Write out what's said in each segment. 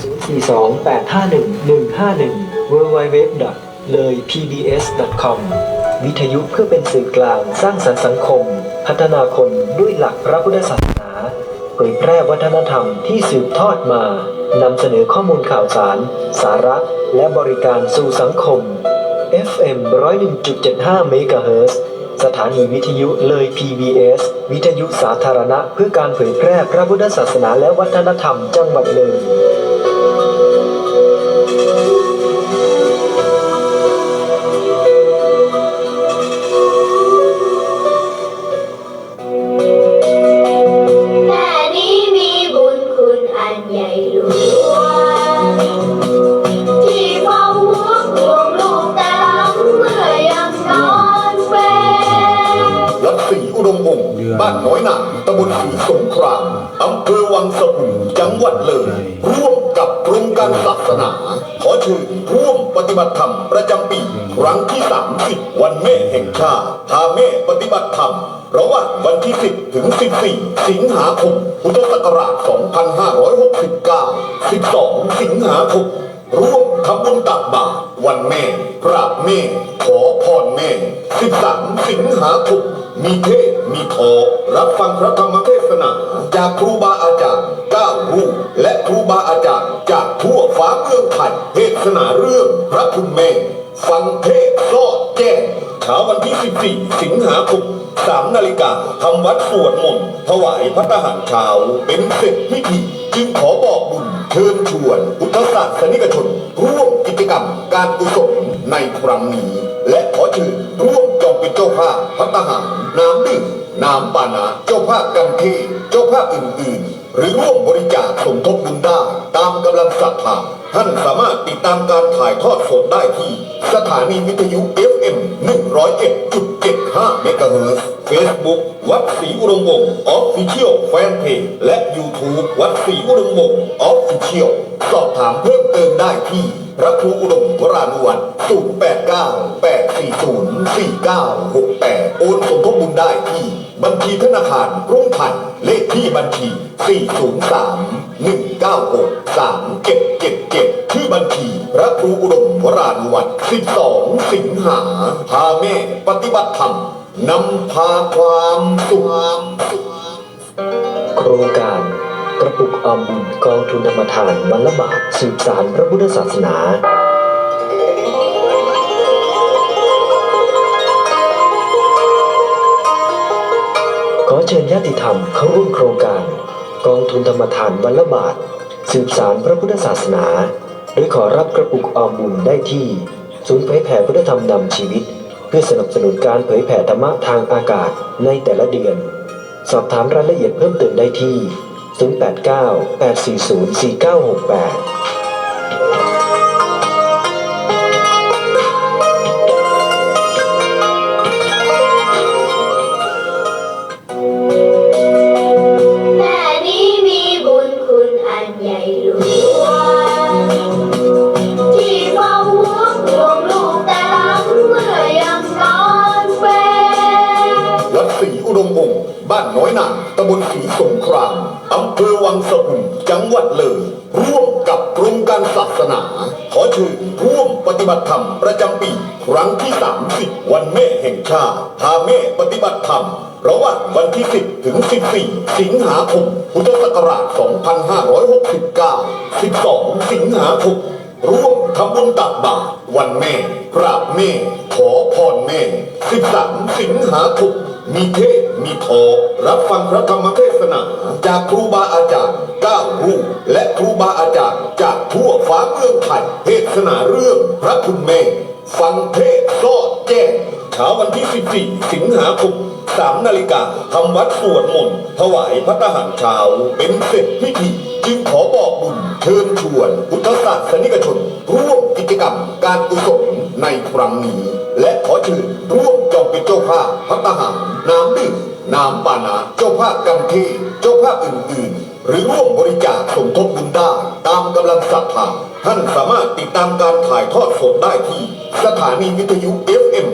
www.leipbs.com วิทยุเพื่อเป็นสื่อกลางสร้างสรรค์สังคมพัฒนาคนด้วยหลักพระพุทธศาสนาเผยแพร่วัฒนธรรมที่สืบทอดมานำเสนอข้อมูลข่าวสารสาระและบริการสู่สังคม FM 101.75 เมกะเฮิรตซ์สถานีวิทยุเลย PBS วิทยุสาธารณะเพื่อการเผยแพร่พระพุทธศาสนาและวัฒนธรรมจังหวัดเลยบ้านน้อยหนาตำบลศรีสงครามอำเภอวังสะพุงจังหวัดเลยร่วมกับกรมการศาสนาขอเชิญร่วมปฏิบัติธรรมประจำปีครั้งที่30วันแม่แห่งชาติพาแม่ปฏิบัติธรรมระหว่างวันที่10ถึง14สิงหาคมพุทธศักราช2569 12สิงหาคมร่วมทำบุญตักบาตรวันแม่กราบแม่ขอพรแม่13สิงหาคมมีเทศมีทอรับฟังพระธรรมเทศนาจากครูบาอาจารย์9รูปและครูบาอาจารย์จากทั่วฟ้าเมืองไทยเทศนาเรื่องพระคุณแม่ฟังเทศซอดแจ้งเช้าวันที่14สิงหาคม3 นาฬิกาทำวัดสวดมนต์ถวายพระทหารเช้าเป็นเสร็จพิธีจึงขอบอกบุญเชิญชวนพุทธศาสนิกชนร่วมกิจกรรมการกุศลในครั้งนี้และขอเชิญร่วมจองเป็นเจ้าภาพพระทหารน้ำดื่มน้ำปานะเจ้าภาพกำเทศเจ้าภาพอื่นๆหรือร่วมบริจาคสมทบบุญได้ตามกำลังศรัทธาท่านสามารถติดตามการถ่ายทอดสดได้ที่สถานีวิทยุ FM 101.75 เมกะเฮิรตซ์ Facebook วัดศรีอุดมวงศ์ Official Fanpage และ YouTube วัดศรีอุดมวงศ์ Official สอบถามเพิ่มเติมได้ที่พระครูอุดมวรานุวัฒน์ 089-840-4968 โอนสมทบบุญได้ที่บัญชีธนาคารกรุงไทยเลขที่บัญชี 403-196-3777 ชื่อบัญชีพระครูอุดมวรานุวัฒน์ 12 สิงหาพาแม่ปฏิบัติธรรมนำพาความสุขโครงการกระปุกออมบุญกองทุนธรรมทานวันละบาทสืบสานพระพุทธศาสนาขอเชิญญาติธรรมเข้าร่วมโครงการกองทุนธรรมทานวันละบาทสืบสานพระพุทธศาสนาโดยขอรับกระปุกออมบุญได้ที่ศูนย์เผยแผ่พุทธธรรมนำชีวิตเพื่อสนับสนุนการเผยแผ่ธรรมะทางอากาศในแต่ละเดือนสอบถามรายละเอียดเพิ่มเติมได้ที่089-840-4968บ้านน้อยหนาตำบลศรีสงครามอำเภอวังสะพุงจังหวัดเลยร่วมกับกรมการศาสนาขอเชิญร่วมปฏิบัติธรรมประจำปีครั้งที่30วันแม่แห่งชาติพาแม่ปฏิบัติธรรมระหว่างวันที่10ถึง14สิงหาคมพุทธศักราช2569 12สิงหาคมร่วมทำบุญตักบาตรวันแม่กราบแม่ขอพรแม่13สิงหาคมมีเทศมีทอรับฟังพระธรรมเทศนาจากครูบาอาจารย์9รูปและครูบาอาจารย์จากทั่วฟ้าเมืองไทยเทศนาเรื่องพระคุณแม่ฟังเทศซอดแจ้งเช้าวันที่14สิงหาคม3 นาฬิกาทำวัดสวดมนต์ถวายพระทหารเช้าเป็นเสร็จพิธีจึงขอบอกบุญเชิญชวนพุทธศาสนิกชนร่วมกิจกรรมการกุศลในครั้งนี้และขอเชิญร่วมจองเป็นเจ้าภาพพระทหารน้ำดื่มน้ำปานะเจ้าภาพกำเทศเจ้าภาพอื่นๆ หรือร่วมบริจาคสมทบบุญได้ตามกำลังศรัทธาท่านสามารถติดตามการถ่ายทอดสดได้ที่สถานีวิทยุ FM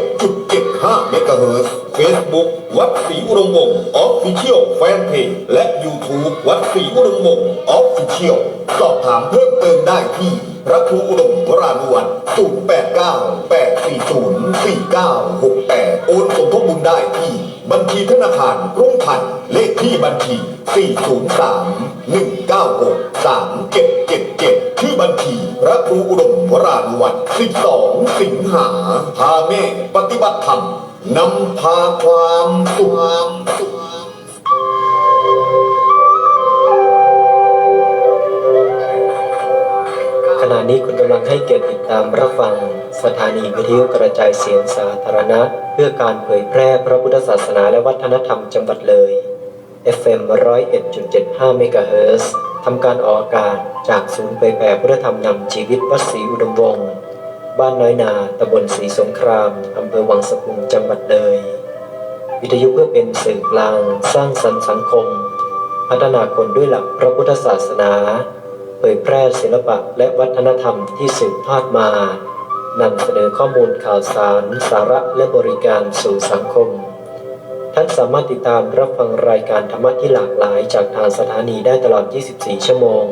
101.75 เมกะเฮิรตซ์ Facebook วัดศรีอุดมวงศ์ Official Fanpage และ YouTube วัดศรีอุดมวงศ์ Official สอบถามเพิ่มเติมได้ที่พระครูอุดมวรานุวัฒน์ 089-840-4968 โอนสมทบบุญได้ที่บัญชีธนาคารกรุงไทยเลขที่บัญชี 403-196-3777 ชื่อบัญชีพระครูอุดมวรานุวัฒน์ 12 สิงหาพาแม่ปฏิบัติธรรมนำพาความสุข ขณะนี้คุณกำลังให้เกียรติติดตามรับฟังสถานีวิทยุกระจายเสียงสาธารณะเพื่อการเผยแพร่พระพุทธศาสนาและวัฒนธรรมจังหวัดเลย FM 101.75 เมกะเฮิรตซ์ทำการออกอากาศจากศูนย์เผยแผ่พุทธธรรมนำชีวิตวัดศรีอุดมวงศ์บ้านน้อยนาตำบลศรีสงครามอำเภอวังสะพุงจังหวัดเลยวิทยุเพื่อเป็นสื่อกลางสร้างสรรค์สังคมพัฒนาคนด้วยหลักพระพุทธศาสนาเผยแพร่ศิลปะและวัฒนธรรมที่สืบทอดมานำเสนอข้อมูลข่าวสารสาระและบริการสู่สังคมท่านสามารถติดตามรับฟังรายการธรรมะที่หลากหลายจากทางสถานีได้ตลอด 24 ชั่วโมง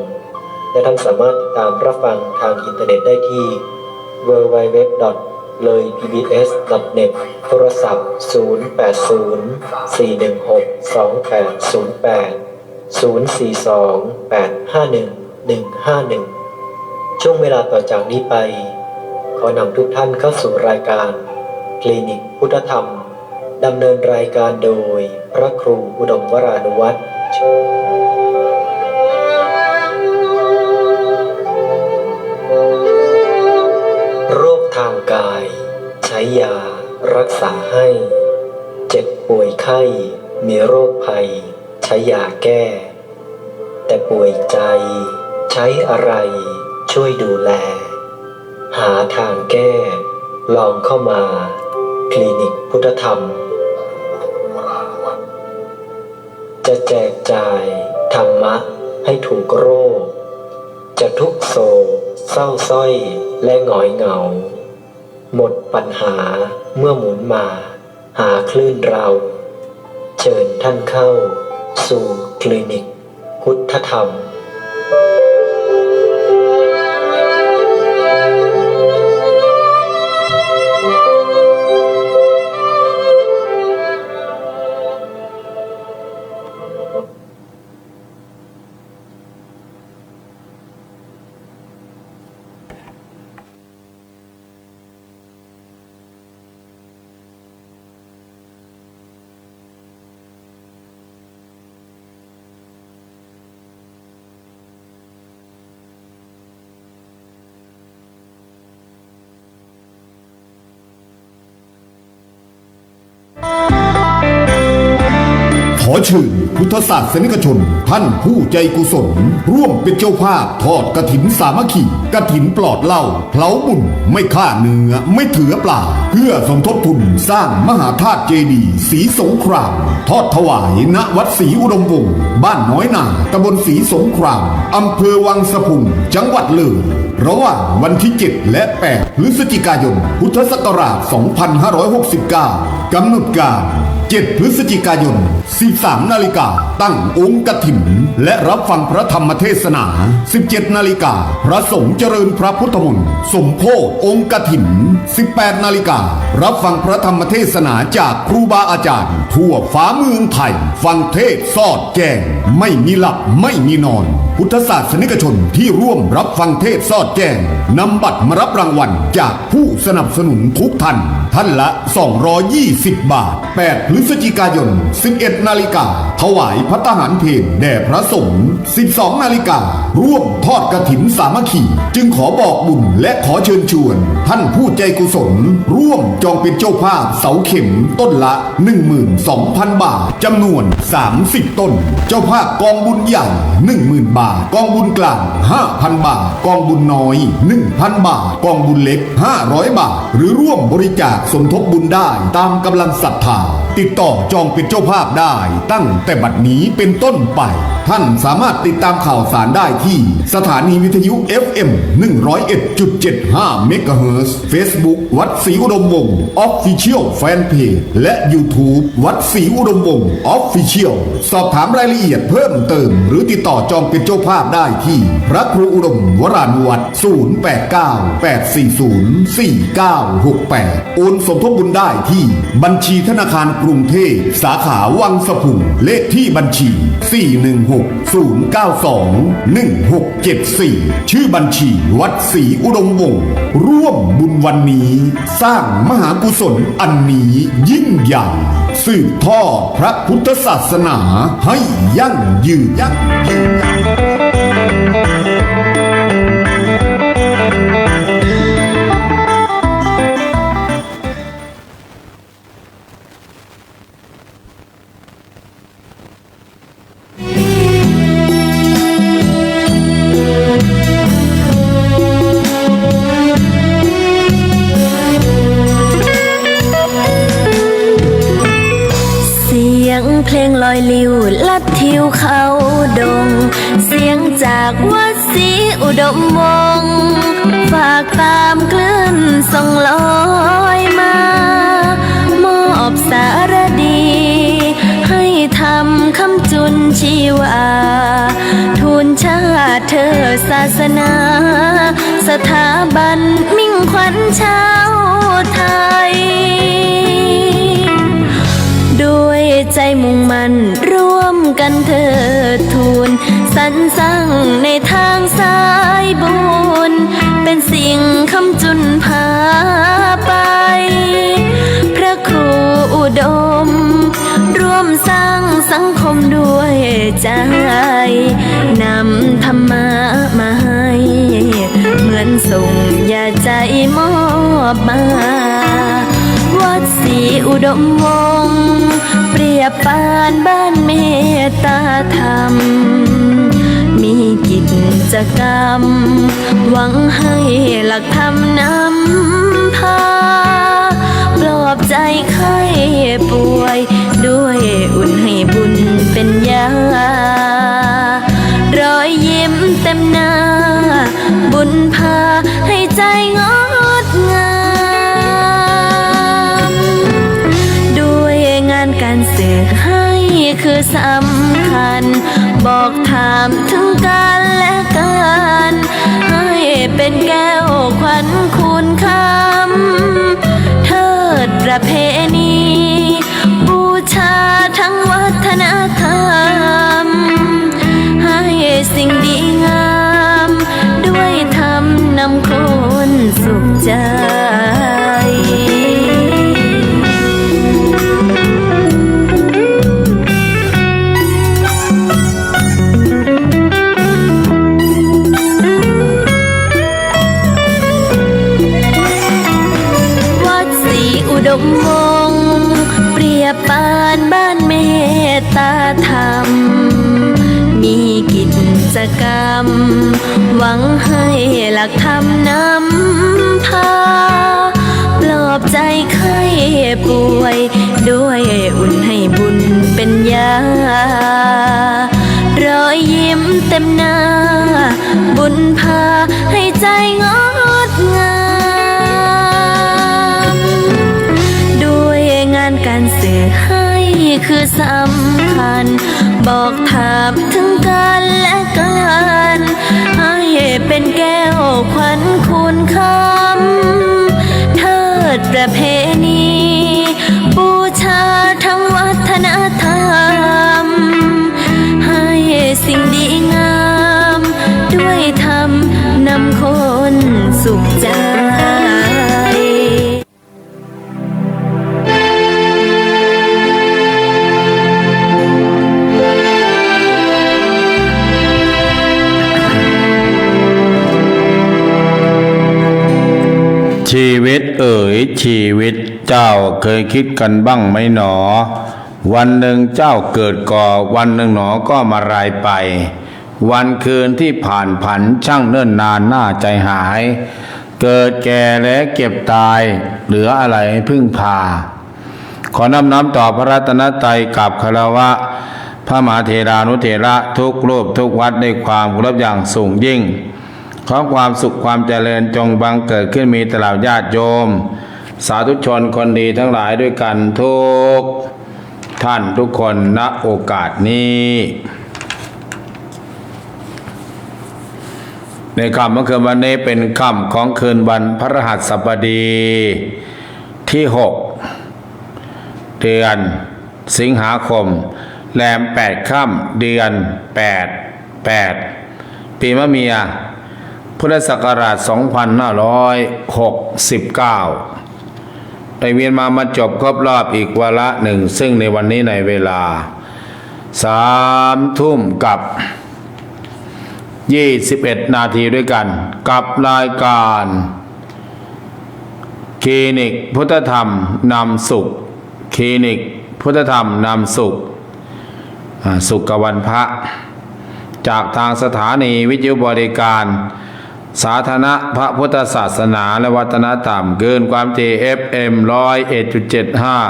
และท่านสามารถติดตามรับฟังทางอินเทอร์เน็ตได้ที่ www.leipbs.net โทรศัพท์ 080-416-2808-042-851-151 ช่วงเวลาต่อจากนี้ไปขอนำทุกท่านเข้าสู่รายการคลินิกพุทธธรรมดำเนินรายการโดยพระครูอุดมวรานุวัฒน์โรคทางกายใช้ยารักษาให้เจ็บป่วยไข้มีโรคภัยใช้ยาแก้แต่ป่วยใจใช้อะไรช่วยดูแลหาทางแก้ลองเข้ามาคลินิกพุทธธรรมจะแจกจ่ายธรรมะให้ถูกโรคจะทุกโศกเศร้าส้อยและหงอยเหงาหมดปัญหาเมื่อหมุนมาหาคลื่นเราเชิญท่านเข้าสู่คลินิกพุทธธรรมขอเชิญพุทธศาสนิกชนท่านผู้ใจกุศลร่วมเป็นเจ้าภาพทอดกฐินสามัคคีกฐินปลอดเหล้าเผาบุญไม่ฆ่าเนื้อไม่ถือปลาเพื่อสมทบทุนสร้างมหาธาตุเจดีย์ศรีสงครามทอดถวายณวัดศรีอุดมวงศ์บ้านน้อยนาตำบลศรีสงครามอำเภอวังสะพุงจังหวัดเลยระหว่างวันที่ 7 และ 8 พฤศจิกายนพุทธศักราช 2569 กำหนดการ7 พฤศจิกายน 13 นาฬิกาตั้งองค์กฐินและรับฟังพระธรรมเทศนา 17 นาฬิกาพระสงฆ์เจริญพระพุทธมนต์สมโภชองค์กฐิน 18 นาฬิการับฟังพระธรรมเทศนาจากครูบาอาจารย์ทั่วฟ้าเมืองไทยฟังเทศสอดแจงไม่มีหลับไม่มีนอนพุทธศาสนิกชนที่ร่วมรับฟังเทศสอดแจงนำบัตรมารับรางวัลจากผู้สนับสนุนทุกท่านท่านละ 220 บาท 8 พฤศจิกายน 11 นาฬิกาถวายภัตตาหารเพลแด่พระสงฆ์ 12 นาฬิการ่วมทอดกฐินสามัคคีจึงขอบอกบุญและขอเชิญชวนท่านผู้ใจกุศลร่วมจองเป็นเจ้าภาพเสาเข็มต้นละ 12,000 บาทจำนวน 30 ต้นเจ้าภาพกองบุญใหญ่ 10,000 บาทกองบุญกลาง 5,000 บาทกองบุญน้อย 1,000 บาทกองบุญเล็ก 500 บาทหรือร่วมบริจาคสมทบบุญได้ตามกำลังศรัทธาติด ดต่อจองเป็นเจ้าภาพได้ตั้งแต่บัดนี้เป็นต้นไปท่านสามารถติดตามข่าวสารได้ที่สถานีวิทยุ FM 101.75 เมกะเฮิรตซ์ Facebook วัดศรีอุดมวงศ์ Official Fanpage และ YouTube วัดศรีอุดมวงศ์ Official สอบถามรายละเอียดเพิ่มเติมหรือติดต่อจองเป็นเจ้าภาพได้ที่พระครูอุดมวรานุวัตร 0898404968 โอนสมทบบุญได้ที่บัญชีธนาคารกรุงเทพสาขาวังสะพุงเลขที่บัญชี 416-092-1674 ชื่อบัญชีวัดศรีอุดมวงศ์ร่วมบุญวันนี้สร้างมหากุศลอันนี้ยิ่งใหญ่สืบทอดพระพุทธศาสนาให้ยั่งยืนเพลงลอยลิวลัดทิวเขาดงเสียงจากวัดศรีอุดมวงศ์ฝากตามคลื่นส่งลอยมามอบสารดีให้ทำคำจุนชีวาทูลชาติเธอศาสนาสถาบันมิ่งขวัญชาวไทยด้วยใจมุ่งมั่นร่วมกันเถิดทูลสรรสร้างในทางสายบุญเป็นสิ่งคำจุนพาไปพระครูอุดมร่วมสร้างสังคมด้วยใจนำธรรมะมาให้เหมือนส่งยาใจมอบมาวัดศรีอุดมวงศ์เปรียบปานบ้านเมตตาธรรมมีกิจกรรมหวังให้หลักธรรมนำพาปลอบใจไข้ป่วยด้วยอุ่นให้บุญเป็นยารอยยิ้มเต็มหน้าบุญพาให้ใจงดงามด้วยงานการสื่อให้คือสำคัญบอกถามถึงกันและกันให้เป็นแก้วขวัญคุณคำเทิดประเพณีบูชาทั้งวัฒนธรรมให้สิ่งดีงามด้วยธรรมนำคนสุขใจอุดมวงศ์เปรียบปานบ้านเมตตาธรรมมีกิจกรรมหวังให้หลักธรรมนำพาปลอบใจไข้ป่วยด้วยอุ่นให้บุญเป็นยารอยยิ้มเต็มหน้าบุญพาให้ใจงดงามด้วยงานการสื่อให้คือสำคัญบอกถามถึงกันและกันให้เป็นแก้วขวัญคุณคำเทิดประเพณีบูชาทั้งวัฒนธรรมให้สิ่งดีงามด้วยธรรมนำคนสุขใจชีวิตเอ๋ยชีวิตเจ้าเคยคิดกันบ้างไหมหนอวันหนึ่งเจ้าเกิดก่อวันหนึ่งหนอก็มารายไปวันคืนที่ผ่านผันช่างเนิ่นนานน่าใจหายเกิดแก่และเก็บตายเหลืออะไรพึ่งพา ขอน้อมต่อพระรัตนตรัยกับคารวะพระมหาเถรานุเถระทุกรูปทุกวัดด้วยความเคารพอย่างสูงยิ่งขอความสุขความเจริญจงบังเกิดขึ้นมีตลอดญาติโยมสาธุชนคนดีทั้งหลายด้วยกันทุกท่านทุกคนณโอกาสนี้ในค่ำเมื่อคืนวันนี้เป็นค่ำของคืนวันพฤหัสบดีที่6เดือนสิงหาคมแรม8ค่ำเดือน8ปีมะเมียพุทธศักราช2569ได้เวียนมาจบครบรอบอีกวาระหนึ่งซึ่งในวันนี้ในเวลา3 ทุ่มกับ21 นาทีด้วยกันกับรายการคลินิกพุทธธรรมนำสุขคลินิกพุทธธรรมนำสุขสุขวันพระจากทางสถานีวิทยุบริการสาธารณะพระพุทธศาสนาและวัฒนธรรมเกินความถี่ FM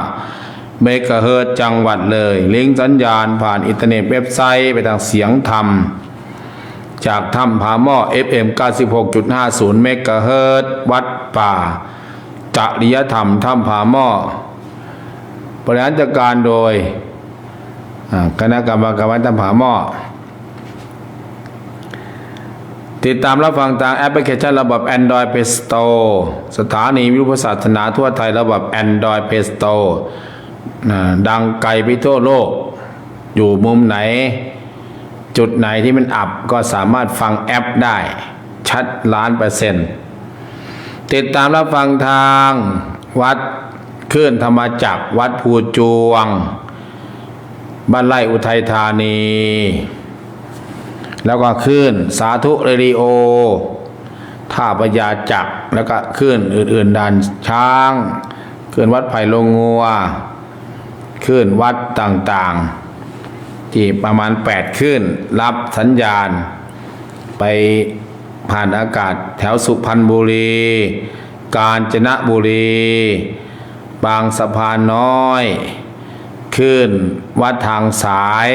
101.75 เมกะเฮิรตซ์จังหวัดเลยลิงก์สัญญาณผ่านอินเทอร์เน็ตเว็บไซต์ไปทางเสียงธรรมจากถ้ำผาหม้อ FM 96.50 เมกะเฮิรตซ์วัดป่าจริยธรรมถ้ำผาหม้อบริหารจัดการโดยคณะกรรมการวัดถ้ำผาหม้อติดตามรับฟังทางแอปพลิเคชันระบบ Android Play Store สถานีวิทยุศาสนาทั่วไทยระบบ Android Play Store ดังไกลไปทั่วโลกอยู่มุมไหนจุดไหนที่มันอับก็สามารถฟังแอปได้ชัด100%ติดตามรับฟังทางวัดคลื่นธรรมจักรวัดภูจวงบ้านไร่อุทัยธานีแล้วก็คลื่นสาธุเรดิโอท่าพญาจักรแล้วก็คลื่นอื่นๆด่านช้างคลื่นวัดไผ่ลงงัวคลื่นวัดต่างๆที่ประมาณ8คลื่นรับสัญญาณไปผ่านอากาศแถวสุพรรณบุรีกาญจนบุรีบางสะพานน้อยคลื่นวัดทางสาย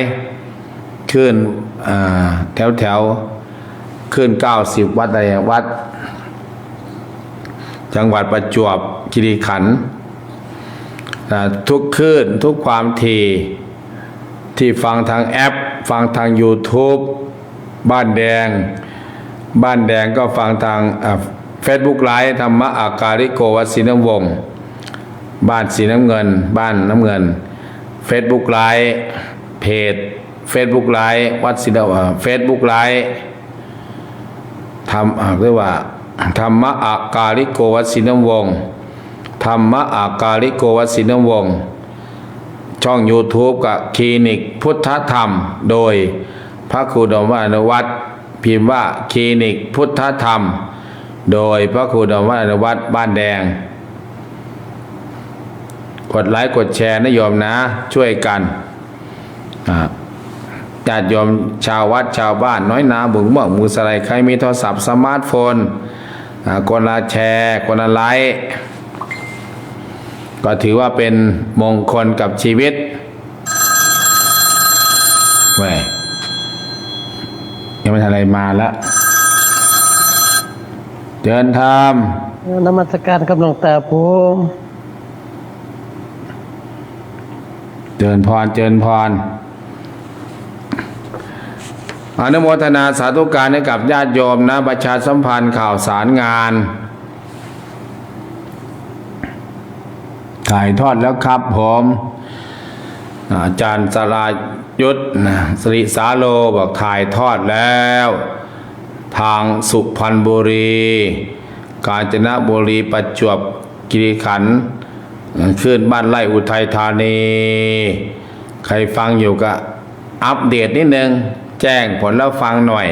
คลื่นแถวขึ้น90วัดอะไรวัดจังหวัดประจวบคีรีขันธ์ทุกคลื่นทุกความถี่ที่ฟังทางแอปฟังทาง YouTube บ้านแดงก็ฟังทางFacebook ไลฟ์ธรรมะอาการิโกวัดศรีน้ำวงศ์บ้านสีน้ำเงินบ้านน้ำเงิน Facebook ไลฟ์เพจFacebook ไลฟ์วัดศิลปะFacebook ไลฟ์เรียกว่าธรรมะอาการิโกวัดศรีน้ำวงศ์ธรรมะอาการิโกวัดศรีน้ำวงศ์ช่อง YouTube กับคลินิกพุทธธรรมโดยพระครูดมวานุวัฒน์พิมพ์ว่าคลินิกพุทธธรรมโดยพระครูดมวานุวัฒน์บ้านแดงกดไลค์กดแชร์นะโยมนะช่วยกันญาติโยมชาววัดชาวบ้านน้อยนาบุงเมืองมูสไลใครมีโทรศัพท์สมาร์ทโฟนคนละแชร์คนละไลค์ก็ถือว่าเป็นมงคลกับชีวิตเว้ยยังไม่ทันอะไรมาแล้วเดินทางนมัสการกับหลวงตาผม เจริญพรอนุโมทนาสาธุการให้กับญาติโยมนะประชาสัมพันธ์ข่าวสารงานถ่ายทอดแล้วครับผมอาจารย์สรายุทธสิริสาโลบอกถ่ายทอดแล้วทางสุพรรณบุรีกาญจนบุรีประจวบคีรีขันธ์ขึ้นบ้านไร่อุทัยธานีใครฟังอยู่ก็อัปเดตนิดนึงแจ้งผลแล้วฟังหน่อย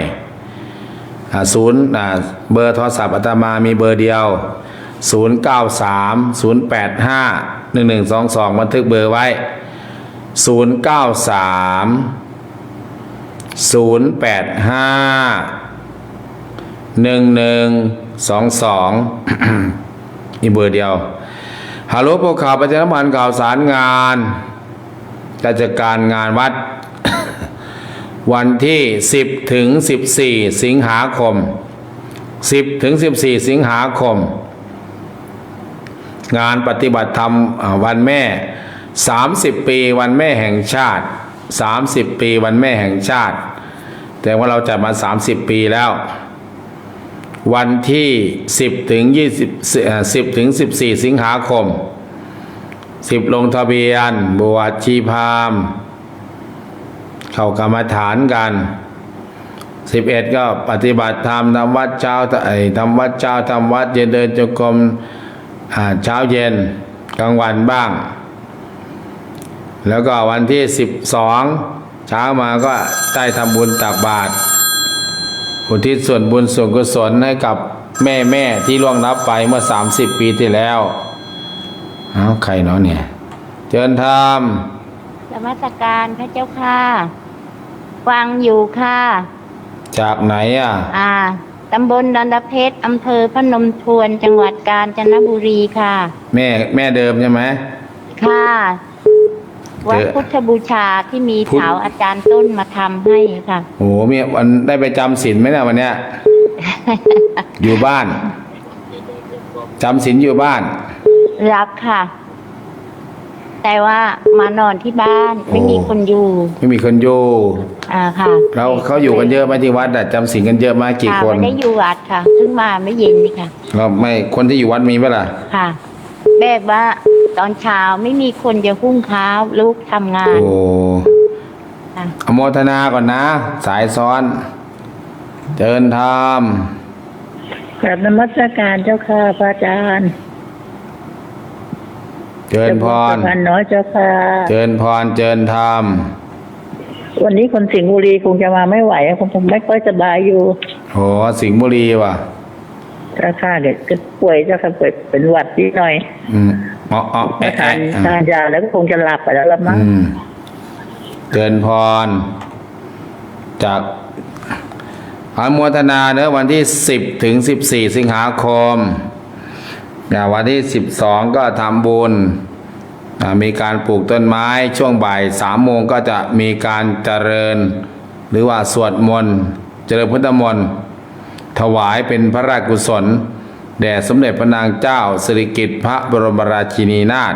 เบอร์โทรศัพท์อาตมามีเบอร์เดียว0930851122บันทึกเบอร์ไว้0930851122อีกเบอร์เดียว ฮัลโหลพวกข่าวประชาสัมพันธ์ข่าวสารงานราชการงานวัด วันที่10ถึง14สิงหาคม10ถึง14สิงหาคมงานปฏิบัติธรรมวันแม่30ปีวันแม่แห่งชาติ30ปีวันแม่แห่งชาติแต่ว่าเราจัดมา30ปีแล้ววันที่10ถึง10ถึง14สิงหาคม10ลงทะเบียนบวชชีพราหมณ์เข้ากรรมฐานกัน11ก็ปฏิบัติธรรมทำวัดเช้าทำวัดเช้าทำวัดเย็นเดินจงกรมเช้าเย็นกลางวันบ้างแล้วก็วันที่12เช้ามาก็ได้ทำบุญตักบาตรอุทิศส่วนบุญส่วนกุศลให้กับแม่ที่ล่วงลับไปเมื่อ30ปีที่แล้วใครเนาะเนี่ยเชิญธรรม นมัสการพระเจ้าค่ะฟังอยู่ค่ะ จากไหนตำบลดอนตะเพชรอำเภอพนมทวนจังหวัดกาญจนบุรีค่ะแม่เดิมใช่ไหมค่ะวัดพุทธบูชาที่มีเสาอาจารย์ต้นมาทำให้ค่ะโอ้เมียวันได้ไปจำศีลไหมเนี่ยวันเนี้ย อยู่บ้านจำศีลอยู่บ้านรับค่ะแต่ว่ามานอนที่บ้านไม่มีคนอยู่ค่ะแล้วเขาอยู่กันเยอะไหมที่วัดจำศีลกันเยอะไหมกี่คนไม่ได้อยู่วัดค่ะเพิ่งมาไม่เย็นนี่ค่ะเราไม่คนที่อยู่วัดมีไหมล่ะค่ะแบบว่าตอนเช้าไม่มีคนจะหุ้งข้าวลูกทำงานโอ้อโมทนาก่อนนะสายซ้อนเดินธรรมกราบนมัสการเจ้าค่ะพระอาจารย์เจิญพรน้อยเจ้าค่ะเจิญพรเจิญธรรมวันนี้คนสิงห์บุรีคงจะมาไม่ไหวคงไม่ค่อยสบายอยู่โหสิงห์บุรีว่ะเจ้าค่ะเด็กก็ป่วยเจ้าค่ะป่วยเป็นหวัดนิดหน่อยทานยาแล้วก็คงจะหลับไปแล้วละมั้งเจิญพรจากอนุโมทนาเนอะวันที่10ถึง14สิงหาคมวันที่12ก็ทำบุญมีการปลูกต้นไม้ช่วงบ่าย3 โมงก็จะมีการเจริญหรือว่าสวดมนต์เจริญพุทธมนต์ถวายเป็นพระราชกุศลแด่สมเด็จพระนางเจ้าสิริกิติ์พระบรมราชินีนาถ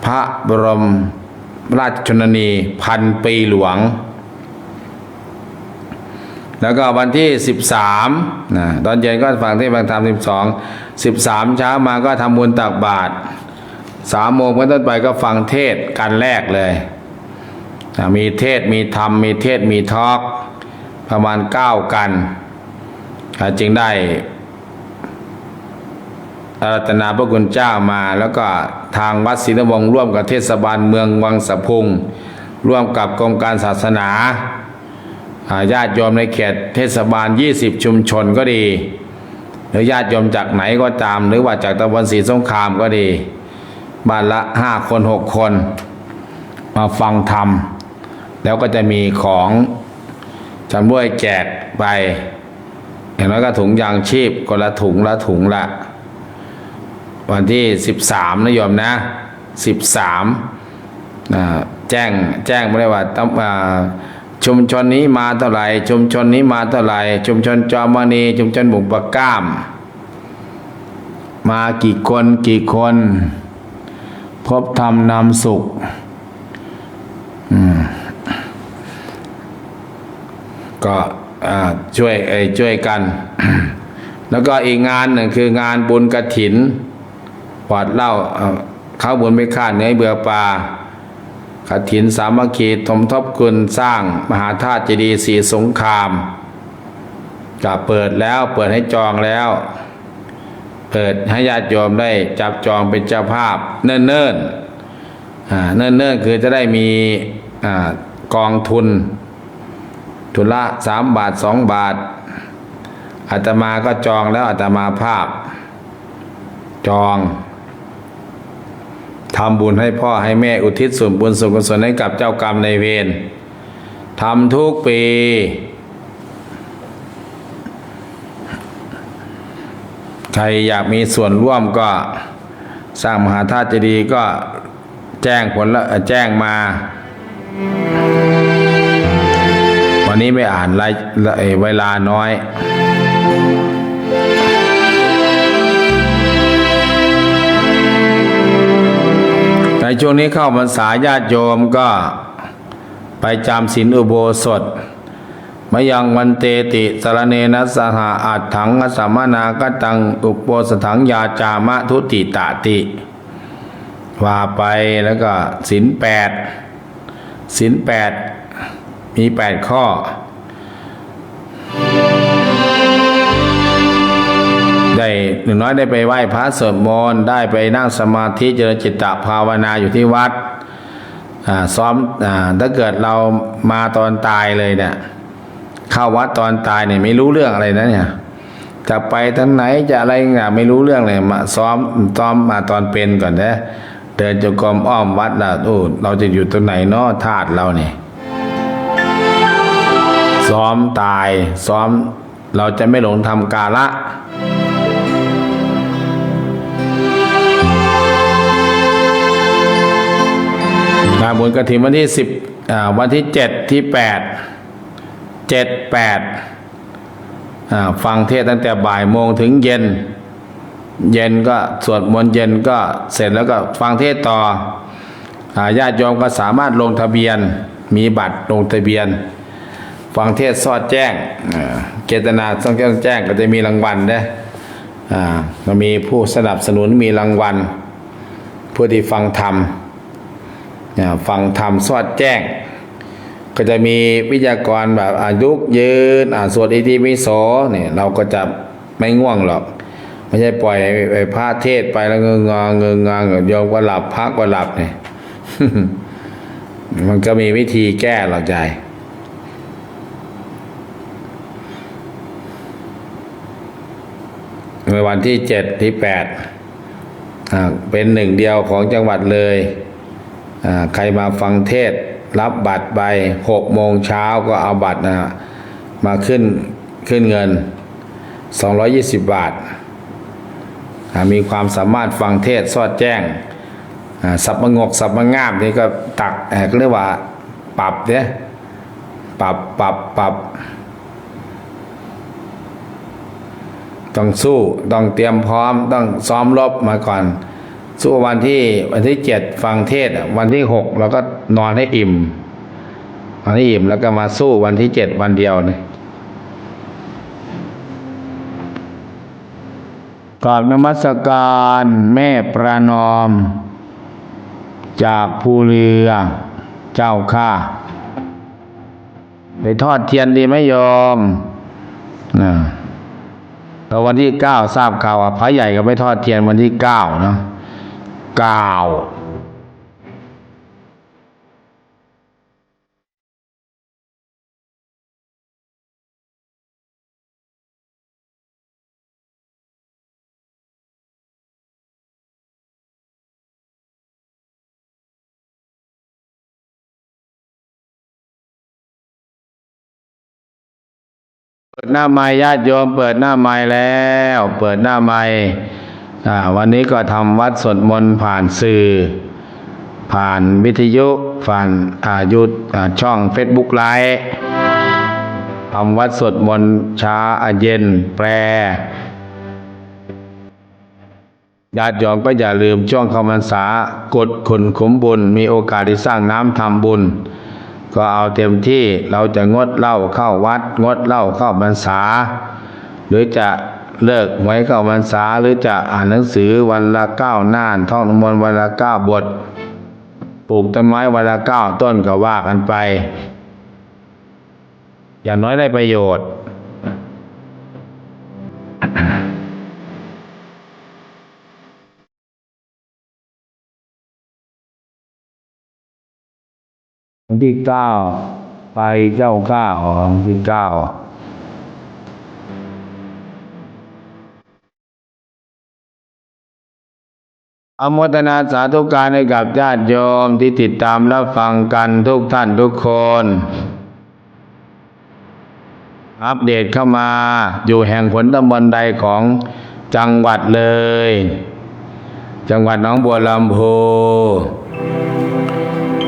พระบรมราชชนนีพันปีหลวงแล้วก็วันที่13ตอนเย็นก็ฟังเทศน์ฟังธรรม13เช้ามาก็ทำบุญตักบาตร3 โมงเป็นต้นไปก็ฟังเทศน์กันแรกเลยมีเทศน์มีธรรมมีเทศน์มีทอล์กประมาณ9กันจึงได้อาราธนาพระคุณเจ้ามาแล้วก็ทางวัดศรีนวงศ์ร่วมกับเทศบาลเมืองวังสะพุงร่วมกับกรมการศาสนาญาติโยมในเขตเทศบาล20ชุมชนก็ดีหรือญาติโยมจากไหนก็ตามหรือว่าจากตำบลศรีสงครามก็ดีบ้านละ5 คน6 คนมาฟังธรรมแล้วก็จะมีของจำด้วยแจกไปอย่างน้อยก็ถุงยางชีพคนละถุงละวันที่13นะโยมนะ13แจ้งไม่ได้ว่าชุมชนนี้มาเท่าไหร่ชุมชนนี้มาเท่าไหร่ชุมชนจอมณีชุมชนบุกปะก้ามมากี่คนพบธรรมนำสุขก็ช่วยกัน แล้วก็อีกงานหนึ่งคืองานบุญกฐินวัดเล่าข้าวบุญไม่ขาดเนื้อเบื่อปลากฐินสามัคคีสมทบคุณสร้างมหาธาตุเจดีย์ศรีสงครามก็เปิดให้จองแล้วเปิดให้ญาติโยมได้จับจองเป็นเจ้าภาพเนิ่นคือจะได้มีกองทุนละ3 บาท2 บาทอาตมาก็จองแล้วอาตมาภาพจองทำบุญให้พ่อให้แม่อุทิศส่วนบุญส่วนกุศลให้กับเจ้ากรรมนายเวรทำทุกปีใครอยากมีส่วนร่วมก็ สร้างมหาธาตุเจดีย์ก็แจ้งผลแล้วแจ้งมา วันนี้ไม่อ่านเวลาน้อยในช่วงนี้เข้าพรรษาญาติโยมก็ไปจำศีลอุโบสถมยังวันเตติสรเนนะสหอัตถังอสัมมนากตังอุปโปสถังยาจามะทุติตติว่าไปแล้วก็ศีล8มี8 ข้อได้หนึ่งน้อยได้ไปไหว้พระสวดมนต์ได้ไปนั่งสมาธิเจริญจิตตภาวนาอยู่ที่วัดซ้อมถ้าเกิดเรามาตอนตายเลยเนี่ยเข้าวัดตอนตายเนี่ยไม่รู้เรื่องอะไรนะเนี่ยจะไปทางไหนจะอะไรเนี่ยไม่รู้เรื่องเลยมาซ้อมมาตอนเป็นก่อนนะเดินจงกรมอ้อมวัดแล้วเราจะอยู่ตรงไหนเนาะธาตุเราเนี่ยซ้อมตายซ้อมเราจะไม่หลงทำกาละงานบุญกฐินวันที่10วันที่7ที่8 ฟังเทศน์ตั้งแต่บ่ายโมงถึงเย็นก็สวดมนต์เย็นก็เสร็จแล้วก็ฟังเทศน์ต่อญาติโยมก็สามารถลงทะเบียนมีบัตรลงทะเบียนฟังเทศน์สอดแจ้งเจตนาต้องแจ้งก็จะมีรางวัลนะมันมีผู้สนับสนุนมีรางวัลผู้ที่ฟังธรรมสอดแจ้งก็จะมีวิทยากรแบบยุกยืนสวดอิติปิโสเนี่ยเราก็จะไม่ง่วงหรอกไม่ใช่ปล่อยไปพระเทศไปแล้วเงงโยมก็หลับพระก็หลับเนี่ย มันก็มีวิธีแก้หรอกใจในวันที่7ที่8เป็นหนึ่งเดียวของจังหวัดเลยใครมาฟังเทศรับบัตรไป6 โมงเช้าก็เอาบัตรมาขึ้นเงิน220 บาทมีความสามารถฟังเทศสอดแจ้งสับประงกสับประงาบนี่ก็ตักก็เรียกว่าปรับเนี่ยปรับต้องสู้ต้องเตรียมพร้อมต้องซ้อมรบมาก่อนสู้วันที่7ฟังเทศวันที่6เราก็นอนให้อิ่มแล้วก็มาสู้วันที่7วันเดียวนี่กราบนมัสการแม่ประนอมจากภูเรือเจ้าค่ะไปทอดเทียนดีไหมโยมแล้ววันที่9ทราบข่าวว่าพระใหญ่ก็ไปทอดเทียนวันที่9เนาะ9เปิดหน้าไมค์ญาติโยมเปิดหน้าไมค์แล้วเปิดหน้าไมค์วันนี้ก็ทำวัดสวดมนต์ผ่านสื่อผ่านวิทยุผ่านช่อง Facebook ไลฟ์ทำวัดสวดมนต์เช้าเย็นแปลญาติโยมก็อย่าลืมช่วงเข้าพรรษากดขุนขุมบุญมีโอกาสได้สร้างน้ำทำบุญก็เอาเต็มที่เราจะงดเหล้าเข้าวัดงดเหล้าเข้าพรรษาหรือจะเลิกไว้เข้าพรรษาหรือจะอ่านหนังสือวันละ9 หน้าท่องมนต์วันละ9 บทปลูกต้นไม้วันละ9 ต้นก็ว่ากันไปอย่างน้อยได้ประโยชน์วันที่9ไปเจ้าข้าวันที่9อนุโมทนาสาธุการให้กับญาติโยมที่ติดตามรับฟังกันทุกท่านทุกคนอัปเดตเข้ามาอยู่แห่งผลตำบลใดของจังหวัดเลย จังหวัดหนองบัวลำพู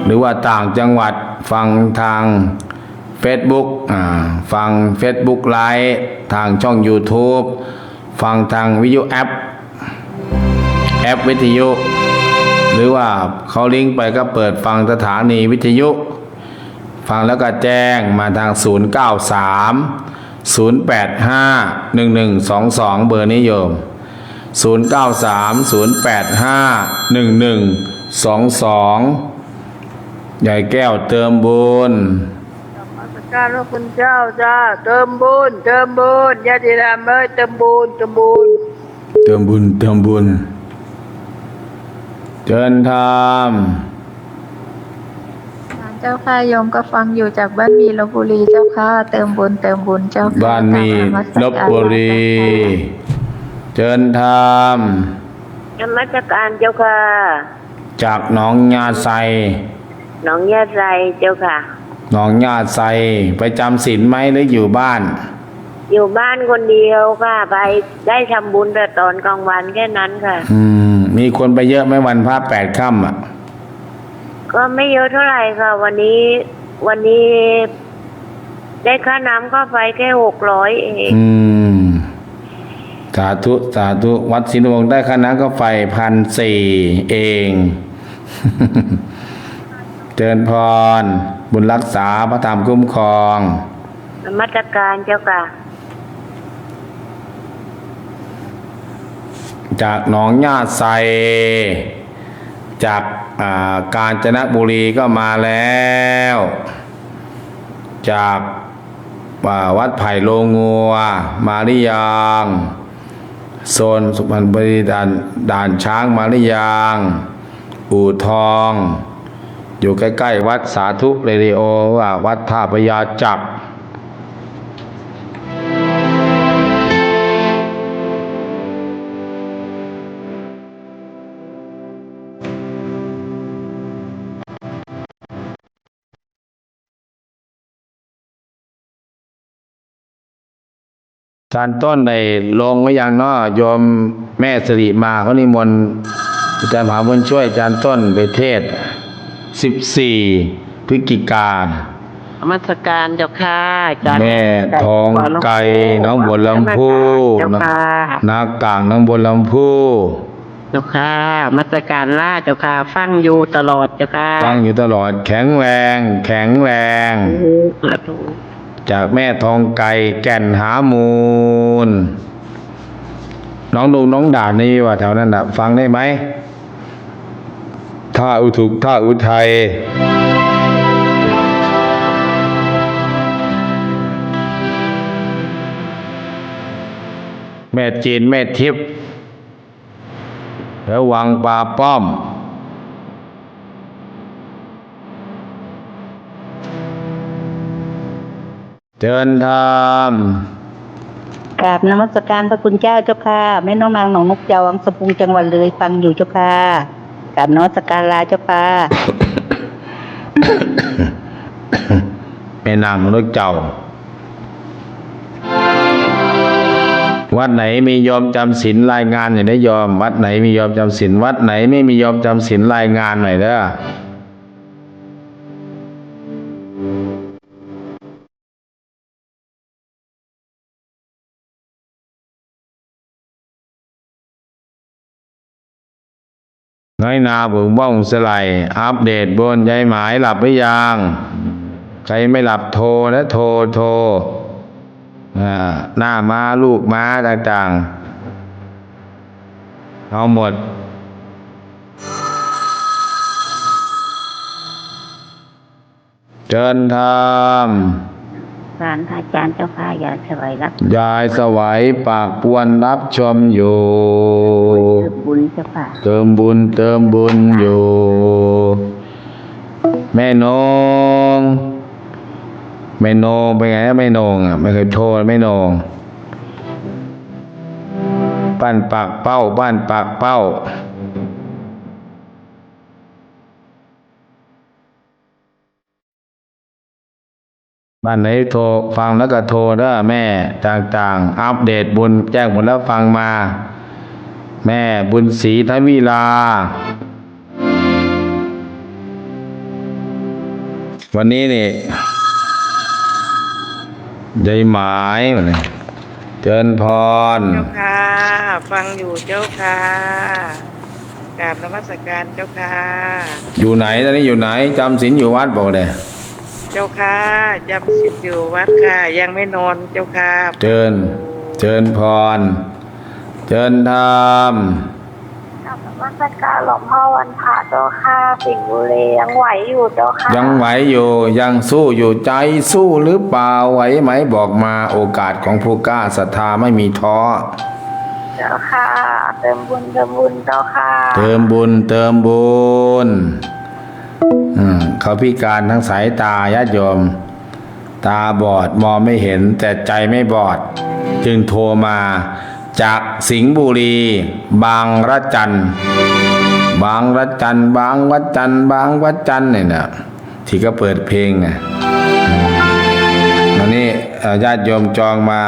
หรือว่าต่างจังหวัดฟังทาง Facebook ฟัง Facebook ไลฟ์ทางช่อง YouTube ฟังทางวิทยุแอปวิทยุหรือว่าเขาลิงก์ไปก็เปิดฟังสถานีวิทยุฟังแล้วก็แจ้งมาทาง 093 085 1122 เบอร์นี้โยม 093 085 1122 ใหญ่แก้วเติมบุญการพระคุณเจ้าจ้าเติมบุญญาติธรรมเอ้ยเติมบุญเติมบุญเชิญธรรมเจ้าค่ะโยมก็ฟังอยู่จากบ้านมีลพบุรีเจ้าค่ะเติมบุญเจ้าค่ะบ้านมีลพบุรีเชิญธรรมนมัสการเจ้าค่ะจากหนองยาไซเจ้าค่ะหนองยาไซไปจำศีลไหมหรืออยู่บ้านคนเดียวค่ะไปได้ทำบุญแต่ตอนกลางวันแค่นั้นค่ะมีคนไปเยอะไหมวันพระ8 ค่ำก็ไม่เยอะเท่าไหร่ค่ะวันนี้ได้ค่าน้ำค่าไฟแค่600เองสาธุวัดศรีนวงศ์ได้ค่าน้ำค่าไฟ1,400เองเจริญพรบุญรักษาพระธรรมคุ้มครองนมัสการเจ้าค่ะจากหนองญาติไซจากกาญจนบุรีก็มาแล้วจากวัดไผ่โลงัวมาหรือยังโซนสุพรรณบุรีด่านช้างมาหรือยังอู่ทองอยู่ใกล้ๆวัดสาธุเรดิโอว่าวัดท่าพญาจักรจานต้นในลงไว้ยังเนาะโยมแม่สิริมาเขานิมนต์อาจารย์มหาบุญช่วยอาจารย์ต้นไปเทศ14 พฤศจิกายนนมัสการเจ้าค่ะแม่ทองไก่น้องบัวลำพูนากลางน้องบัวลำพูเจ้าค่ะนมัสการล่าเจ้าค่ะฟังอยู่ตลอดเจ้าค่ะฟังอยู่ตลอดแข็งแรงจากแม่ทองไก่แก่นหามูลน้องดูน้องด่านนี่ว่าแถวนั้นน่ะฟังได้ไหมท่าอุทุกท่าอุทัยแม่จีนแม่ทิพย์แล้ววังปลาป้อมเดินทางกราบนมัสการพระคุณเจ้าเจ้าค่ะแม่น้องนางหนองนกเจ้าวังสะพุงจังหวัดเลยฟังอยู่เจ้าค่ะกราบนมัสการลาเจ้าค่ะแม่นางนกเจ้าวัดไหนมียอมจำศีลรายงานหน่อยได้ยอมวัดไหนมียอมจำศีลวัดไหนไม่มียอมจำศีลรายงานหน่อยเด้อน้อยนาบุ๋มบ้องสไลอัปเดตบนยายหมายหลับหรือยังใครไม่หลับโทรนะโทรหน้าม้าลูกม้าต่างๆเอาหมดเชิญทำสารอาจารย์เจ้าค่ะยายสวัยรับยายสวัยปากปวนรับชมอยู่บุญเจ้าค่ะเติมบุญอยู่แม่นงเป็นไงแม่นงไม่เคยโทรแม่นงบ้านปากเป้าบ้านไหนโทรฟังแล้วก็โทรเด้อแม่ต่างๆอัปเดตบุญแจ้งหมดแล้วฟังมา แม่บุญศรีทวิลา วันนี้นี่ยายหมายมาเลยเจริญพร เจ้าค่ะ ฟังอยู่เจ้าค่ะกราบนมัสการเจ้าค่ะ อยู่ไหนตอนนี้อยู่ไหนจำศีลอยู่วัดบอกเลย เจ้าค่ะจำศีลอยู่วัดค่ะ ยังไม่นอนเจ้าค่ะ เจิญพรเจิญธรรม กราบนมัสการหลวงพ่อวันพระเจ้าค่ะสิงห์บุรียังไหวอยู่เจ้าค่ะ ยังไหวอยู่ยังสู้อยู่ใจสู้หรือเปล่าไหวไหมบอกมาโอกาสของผู้กล้าศรัทธาไม่มีท้อ เจ้าค่ะ เติมบุญเจ้าค่ะ เติมบุญเขาพิการทั้งสายตาญาติโยม ตาบอดมองไม่เห็นแต่ใจไม่บอด จึงโทรมาจากสิงห์บุรีบางระจันเนี่ยนะที่ก็เปิดเพลงไงวันนี้ญาติโยมจองมา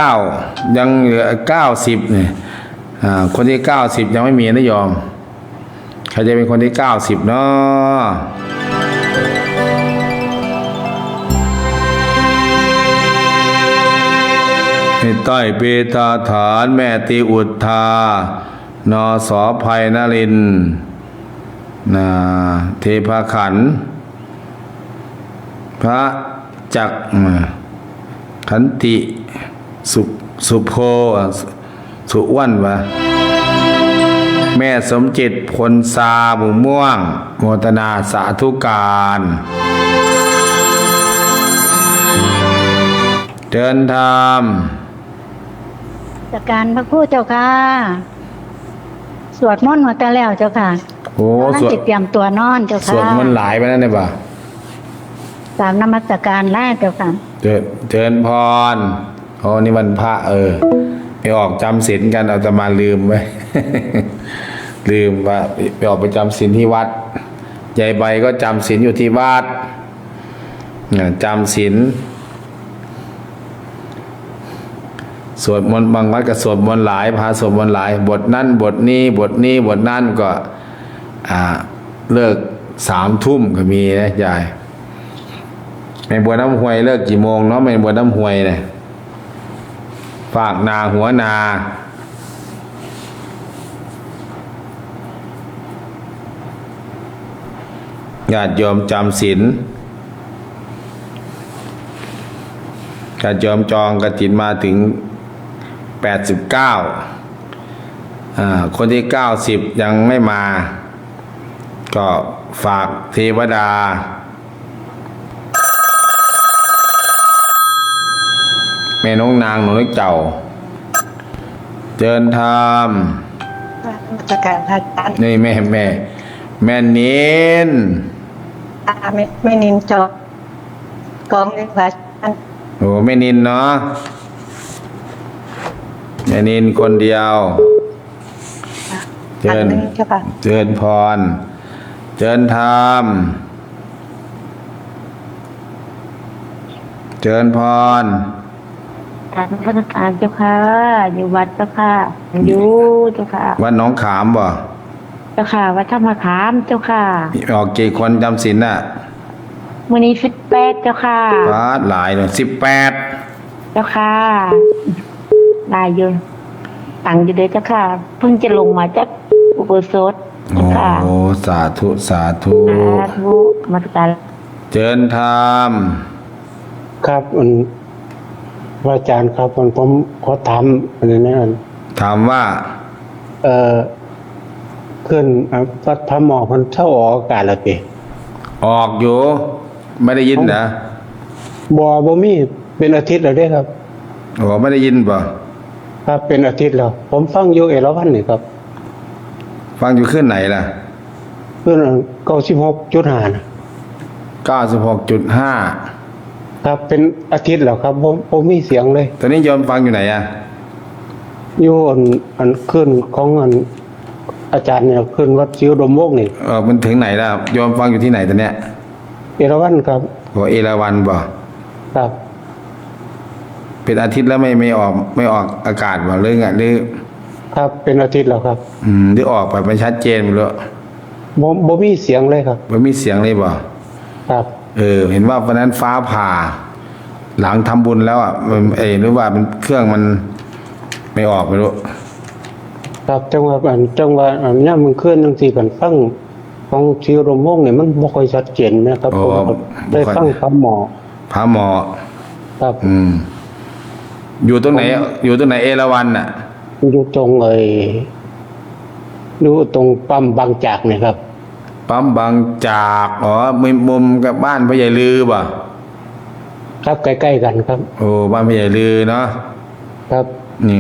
89ยังเหลือ90เนี่ยคนที่90ยังไม่มีนะโยมใครจะเป็นคนที่90เนาะให้ต้อยเปตาฐานแม่ตีอุทธานอสอภัยนรินทร์เทพขันธ์พระจักรขันติสุโพสุอ้วนวะแม่สมจิตพลซาบุม่วงโมทนาสาธุการเดินธรรม จากการพระครูเจ้าค่ะ สวดมนต์มาแต่แล้วเจ้าค่ะ โอ้ นั่งจิตเตรียมตัวนอนเจ้า สว ค่ะ ดมันหลายไปนั่นเลยป่ะ ตามนมัสการแรกเจ้าค่ะ เจิญพรโอ้นี่วันพระไปออกจำศีลกันเอาแต่มาลืมไว้ ลืมว่าไปออกไปจำศีลที่วัดยายใบก็จำศีลอยู่ที่วัดจำศีลสวดมนต์บางวัดก็สวดมนต์หลายพาสวดมนต์หลายบทนั่นบทนี้บทนั่นก็เลิก3 ทุ่มก็มีนะยายแม่บัวน้ำห้วยเลิกกี่โมงเนาะแม่บัวน้ำห้วยเนี่ยฝากนาหัวนาญาติโยมจำศีลญาติโยมจองกฐินมาถึง89คนที่90ยังไม่มาก็ฝากเทวดาแม่น้องนางหนูเล็กเจ้าเจิญธรรม นมัสการพระอาจารย์ นี่แม่นิน ไม่นินจอบกองเลยพระอาจารย์ โอ้แม่นินเนาะแม่นินคนเดียวเจิญ อันนี้เจ้าค่ะ เจิญพรเจิญธรรมเจิญพร การนมัสการเจ้าค่ะ อยู่วัดเจ้าค่ะอยู่เจ้าค่ะ วัดหนองขามบ่ เจ้าค่ะวัดธรรมคามเจ้าค่ะ ออกกี่คนจำศีลน่ะ มื้อนี้18เจ้าค่ะ บาดหลายเลย18 เจ้าค่ะได้อยู่ตังอยู่เด้อเจ้าค่ะ เพิ่งจะลงมาจากอุโบสถเจ้าค่ะ โอ้สาธุ สาธุนมัสการ เจิญธรรม ครับพระอาจารย์ครับผมขอถามอันนี้นะ ถามว่า ขึ้นวัดพระหมอกมันเท่าออกอากาศแล้วติ ออกอยู่ ไม่ได้ยินนะ บ่มีเป็นอาทิตย์แล้วเด้ครับ โอ้ไม่ได้ยินป่ะ ครับเป็นอาทิตย์แล้ว ผมฟังอยู่เอราวัณนี่ครับ ฟังอยู่ขึ้นไหนล่ะ ขึ้น96.5นะ 96.5 ครับเป็นอาทิตย์แล้วครับผมมีเสียงเลย ตอนนี้โยมฟังอยู่ไหนอ่ะ อยู่อันขึ้นของอาจารย์เนี่ยขึ้นวัดศิวดมวกนี่ มันถึงไหนแล้วโยมฟังอยู่ที่ไหนตอนเนี้ย เอราวัณครับ โอ้เอราวัณป่ะ ครับ เป็นอาทิตย์แล้วไม่ออกอากาศว่าเรื่องอ่ะหรือ ครับเป็นอาทิตย์แล้วครับ หรือออกไปมันชัดเจนไปเลย บ่มีเสียงเลยครับ มันมีเสียงเลยบ่ ครับ เห็นว่าวันนั้นฟ้าผ่า หลังทำบุญแล้วอ่ะมันหรือว่ามันเครื่องมันไม่ออกไม่รู้ ครับจังหวะย่ามมันเคลื่อนจังซี่กันฟังของชีรมวงศ์เนี่ยมันบ่ค่อยชัดเจนนะครับผมก็ได้ฟังคำหมอ พระหมอ ครับ อยู่ตรงไหน อยู่ตรงไหนเอราวัณน่ะ อยู่ตรงอยู่ตรงปั๊มบางจากเนี่ยครับ ปั๊มบางจากมีมุมกับบ้านพ่อใหญ่ลือป่ะ ครับใกล้ๆกันครับ โอ้บ้านพ่อใหญ่ลือเนาะ ครับ นี่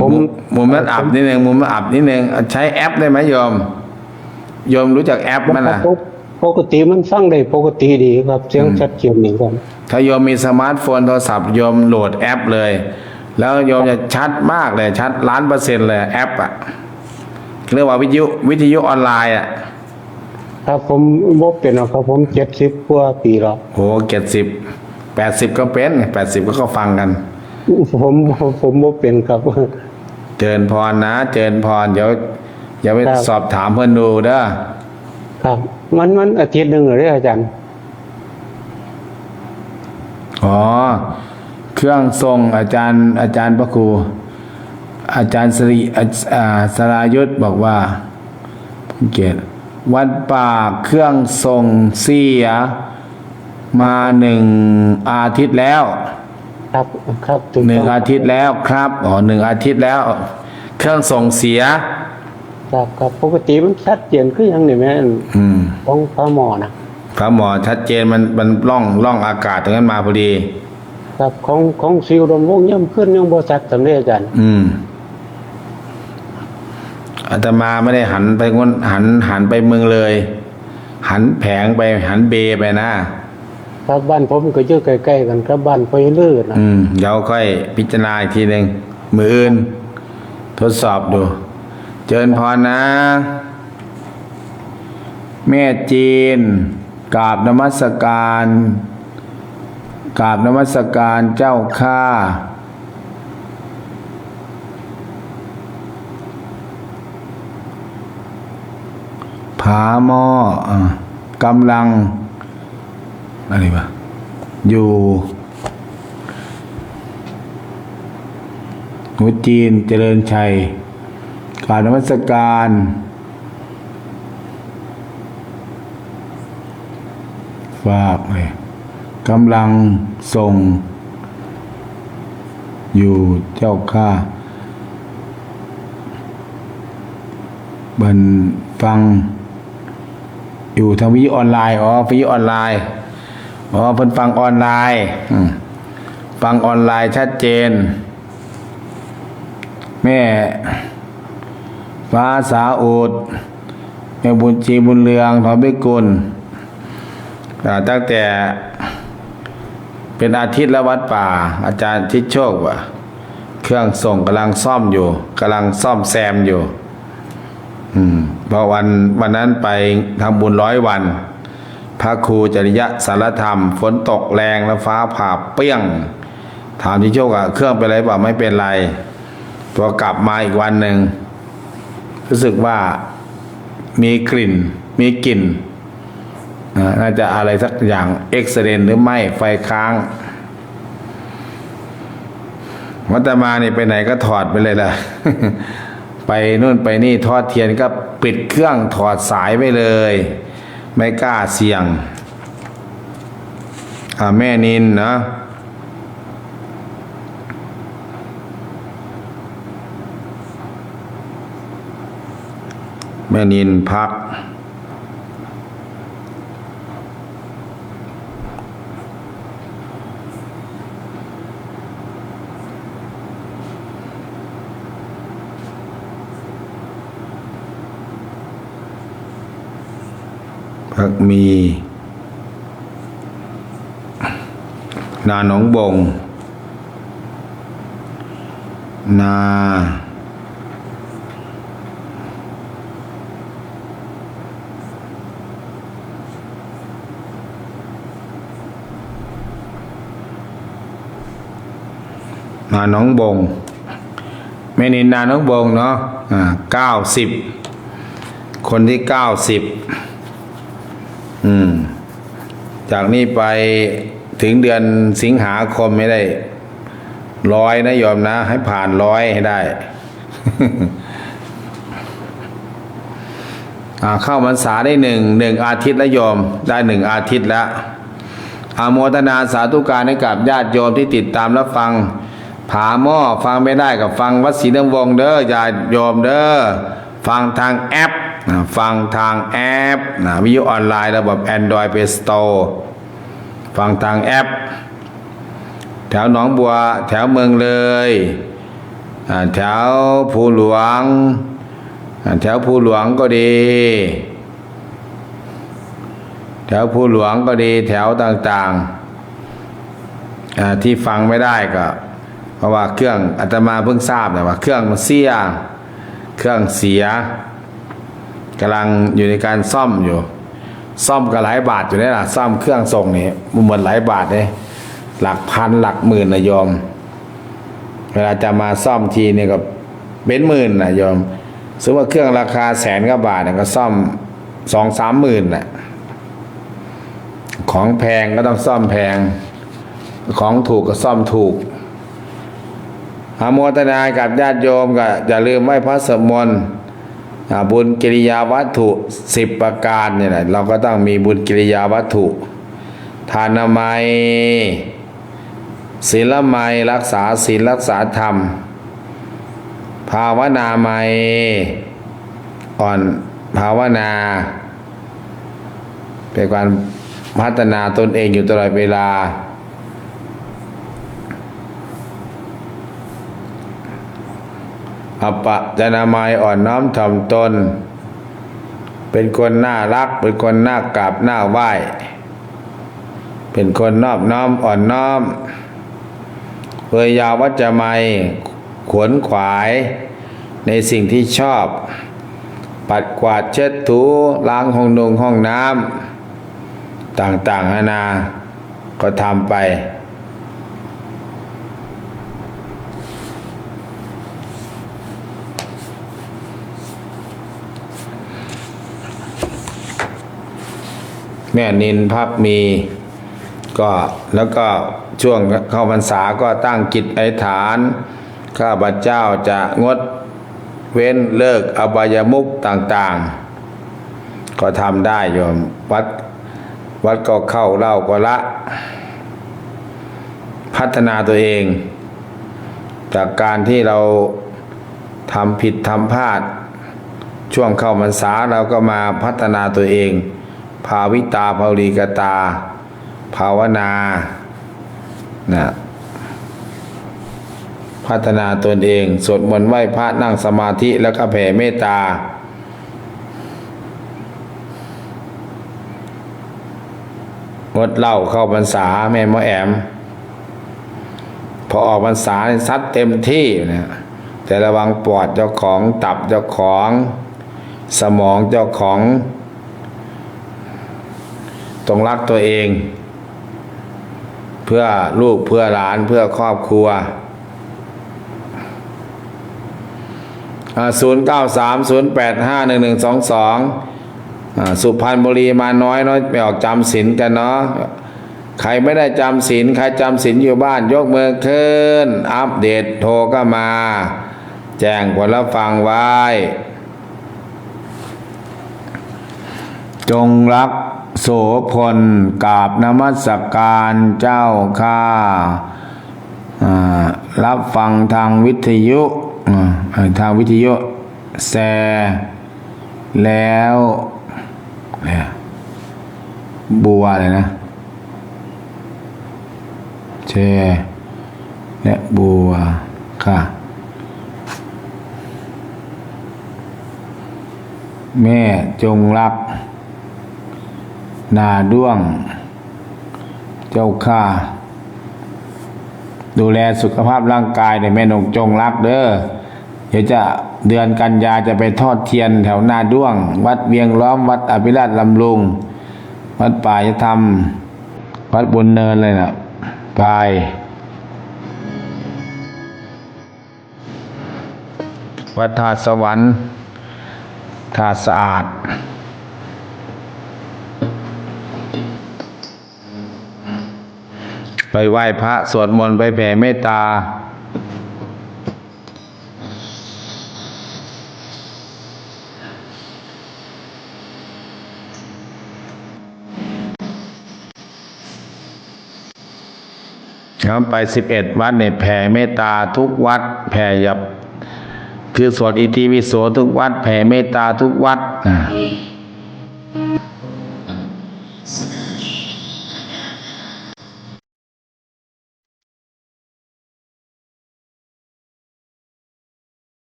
มุมนั้นอับนิดนึงมุมนั้นอับนิดนึงใช้แอปได้ไหมโยมรู้จักแอปมั้ยล่ะ ปกติมันฟังได้ปกติดีครับเสียงชัดเจนนี่ครับ ถ้าโยมมีสมาร์ทโฟนโทรศัพท์โยมโหลดแอปเลย แล้วโยมจะชัดมากเลยชัด1,000,000%เลยแอปอ่ะเรียกว่าวิทยุออนไลน์อ่ะ ครับผมบ่เป็นหรอกครับผม70กว่าปีแล้ว โอ้70 80ก็เป็น80ก็ฟังกัน ผมบ่เป็นครับ เจริญพรนะเจริญพรเดี๋ยวอย่าไป ครับ สอบถามเพื่อนดูเด้อ ครับมันอาทิตย์หนึงเหรอเนี่ยอาจารย์ เครื่องทรงอาจารย์พระครูอาจารย์สรายุทธบอกว่าเกียรติวัดป่าเครื่องทรงเสียมา1 อาทิตย์แล้ว ครับถูก 1 ต้อง อาทิตย์แล้วครับ1 อาทิตย์แล้ว เครื่องส่งเสีย ครับปกติมันชัดเจนคือหยังนี่แม่นของพระหมอนะ พระหมอชัดเจนมันล่องอากาศตรงนั้นมาพอดี ครับของซิวรมวงศ์ย่ำขึ้นยังบ่ชัดสำเร็จอาจารย์ อาตมาไม่ได้หันไปหันไปเมืองเลย หันแผงไปหันเบไปนะครับ บ้านผมก็อยู่ใกล้ๆกันครับบ้านพ่อลื่นนะ เดี๋ยวค่อยพิจารณาอีกทีหนึ่งมืออื่นทดสอบดู เจริญพรนะ แม่จีนกราบนมัสการเจ้าข้าผาหม้อกำลังอะไรวะอยู่หัวจีนเจริญชัยกราบนมัสการฝากเลยกำลังส่งอยู่เจ้าข้าบันฟังอยู่ทางวิทยุออนไลน์วิทยุออนไลน์เพิ่นฟังออนไลน์ฟังออนไลน์ชัดเจนแม่ฟ้าสาโอดแม่บุญชีบุญเรืองถอนพิกุลตั้งแต่เป็นอาทิตย์แล้ววัดป่าอาจารย์ทิศโชคว่าเครื่องส่งกำลังซ่อมอยู่กำลังซ่อมแซมอยู่เพราะวันนั้นไปทำบุญ100 วันพระครูจริยสารธรรมฝนตกแรงแล้วฟ้าผ่าเปรี้ยงถามทิศโชคเครื่องเป็นไรเปล่าไม่เป็นไรพอกลับมาอีกวันหนึ่งรู้สึกว่ามีกลิ่นน่าจะอะไรสักอย่างเอ็กซ์เรนหรือไม่ไฟค้างวัตมานี่ไปไหนก็ถอดไปเลยล่ะ ไปนู่นไปนี่ทอดเทียนก็ปิดเครื่องถอดสายไปเลยไม่กล้าเสี่ยงแม่นินนะแม่นินพักมีนาหนองบงนา นาหนองบงแม่นินนาหนองบงเนาะ90คนที่90จากนี้ไปถึงเดือนสิงหาคมไม่ได้100นะโยมนะให้ผ่าน100ให้ได้ เข้าพรรษาได้หนึ่งอาทิตย์แล้วโยมได้1 อาทิตย์แล้วอนุโมทนาสาธุการให้กับญาติโยมที่ติดตามและฟังผาหม้อฟังไม่ได้กับฟังวัดศรีนวงศ์เด้อญาติโยมเด้อฟังทางแอปฟังทางแอปวิทยุออนไลน์ระบบ Android Play Store ฟังทางแอปแถวหนองบัวแถวเมืองเลยแถวภูหลวงแถวภูหลวงก็ดีแถวภูหลวงก็ดีแถวต่างๆที่ฟังไม่ได้ก็เพราะว่าเครื่องอาตมาเพิ่งทราบนะว่าเครื่องมันเสียเครื่องเสียกำลังอยู่ในการซ่อมอยู่ซ่อมก็หลายบาทอยู่นี่ล่ะซ่อมเครื่องส่งนี่มันหมดหลายบาทเลยหลักพันหลักหมื่นนะโยมเวลาจะมาซ่อมทีนี่ก็เป็นหมื่นนะโยมซึ่งว่าเครื่องราคา100,000 กว่าบาทก็ซ่อม 2-3 หมื่นน่ะของแพงก็ต้องซ่อมแพงของถูกก็ซ่อมถูกอนุโมทนากับญาติโยมก็อย่าลืมไหว้พระสวดมนต์บุญกิริยาวัตถุ10 ประการเนี่ยแหละเราก็ต้องมีบุญกิริยาวัตถุทานามัยศีลไมัยรักษาศีลรักษาธรรมภาวนาไมัยอ่อนภาวนาเป็นการพัฒนาตนเองอยู่ตลอดเวลาอปจนามัยอ่อนน้อมถ่อมตนเป็นคนน่ารักเป็นคนน่ากราบน่าไหว้เป็นคนนอบน้อมอ่อนน้อมเวยยาวัจจะไมขวนขวายในสิ่งที่ชอบปัดกวาดเช็ดถูล้างห้องน้ำต่างๆนานาก็ทำไปแม่นินพับมีก็แล้วก็ช่วงเข้าพรรษาก็ตั้งจิตอธิษฐานข้าพเจ้าจะงดเว้นเลิกอบายมุขต่างๆก็ทำได้โยมวัดก็เข้าเล่าก็ละพัฒนาตัวเองจากการที่เราทำผิดทำพลาดช่วงเข้าพรรษาเราก็มาพัฒนาตัวเองภาวิตาภาวลีกตาภาวนาพัฒนาตนเองสวดมนต์ไหว้พระนั่งสมาธิแล้วก็แผ่เมตตางดเหล้าเข้าพรรษาแม่หมอแอมพอออกพรรษาซัดเต็มที่นะแต่ระวังปอดเจ้าของตับเจ้าของสมองเจ้าของต้องรักตัวเองเพื่อลูกเพื่อหลานเพื่อครอบครัว0930851122สุพรรณบุรีมาน้อยไปออกจำศีลกันเนาะใครไม่ได้จำศีลใครจำศีลอยู่บ้านยกมือขึ้นอัปเดตโทรก็มาแจ้งผลฟังไว้จงรักโสพลกราบนมัสการเจ้าข้ารับฟังทางวิทยุแชร์แล้วบัวเลยนะแชร์และบัวค่ะแม่จงรักนาด้วงเจ้าข้าดูแลสุขภาพร่างกายแม่นกจงรักเด้อเดี๋ยวจะเดือนกันยาจะไปทอดเทียนแถวนาด้วงวัดเวียงล้อมวัดอภิราชลำลุงวัดป่าจะทำวัดบนเนินเลยนะไป วัดท่าสวรรค์ท่าสะอาดไปไหว้พระสวดมนต์ไปแผ่เมตตาครับไป11 วัดเนี่ยแผ่เมตตาทุกวัดแผ่ยับคือสวดอิติปิโสทุกวัดแผ่เมตตาทุกวัด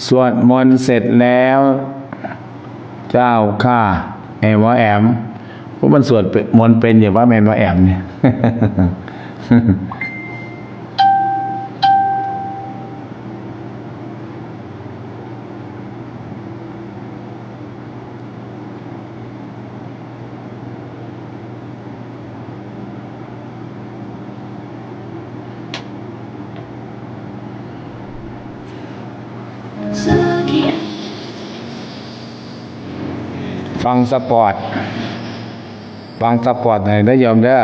สวดมนต์เสร็จแล้วเจ้าข้าแอมว่าแอมพวกมันสวดมนต์เป็นอยู่ว่าแมนว่าแอมเนี่ย ฟังสปอร์ตหน่อยนะโยมเด้อ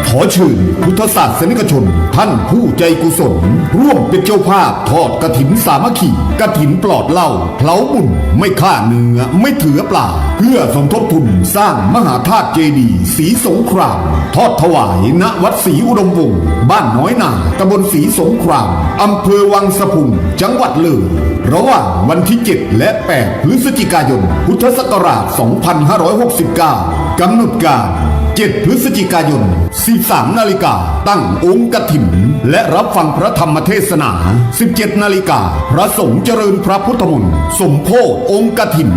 ขอเชิญพุทธศาสนิกชนท่านผู้ใจกุศลร่วมเป็นเจ้าภาพทอดกฐินสามัคคีกฐินปลอดเหล้าเผาบุญไม่ฆ่าเนื้อไม่ถือปลาเพื่อสมทบทุนสร้างมหาธาตุเจดีย์ศรีสงครามทอดถวายณวัดศรีอุดมวงศ์บ้านน้อยนาตำบลศรีสงครามอำเภอวังสะพุงจังหวัดเลยระหว่างวันที่ 7 และ 8 พฤศจิกายนพุทธศักราช 2569 กำหนดการ7 พฤศจิกายน 13 นาฬิกาตั้งองค์กฐินและรับฟังพระธรรมเทศนา 17 นาฬิกาพระสงฆ์เจริญพระพุทธมนต์สมโภชองค์กฐิน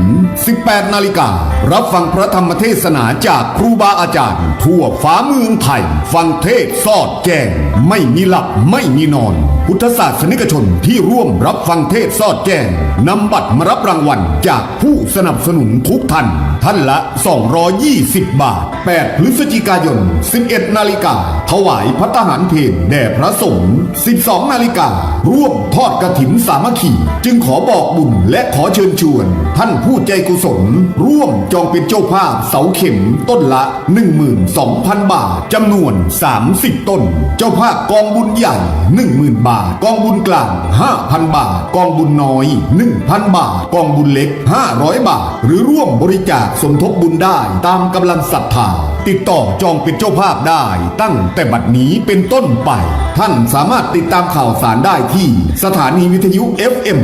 18 นาฬิการับฟังพระธรรมเทศนาจากครูบาอาจารย์ทั่วฟ้าเมืองไทยฟังเทศสอดแจ้งไม่มีหลับไม่มีนอนพุทธศาสนิกชนที่ร่วมรับฟังเทศสอดแจ้งนำบัตรมารับรางวัลจากผู้สนับสนุนทุกท่านละ 220 บาท 8 พฤศจิกายน 11 นาฬิกาถวายภัตตาหารเพลแด่พระสงฆ์ 12 นาฬิการ่วมทอดกฐินสามัคคีจึงขอบอกบุญและขอเชิญชวนท่านผู้ใจกุศลร่วมจองเป็นเจ้าภาพเสาเข็มต้นละ 12,000 บาทจำนวน 30 ต้นเจ้าภาพกองบุญใหญ่ 10,000 บาทกองบุญกลาง 5,000 บาทกองบุญน้อย 1,000 บาทกองบุญเล็ก 500 บาทหรือร่วมบริจาคสมทบบุญได้ตามกำลังศรัทธาติดต่อจองเป็นเจ้าภาพได้ตั้งแต่บัดนี้เป็นต้นไปท่านสามารถติดตามข่าวสารได้ที่สถานีวิทยุ FM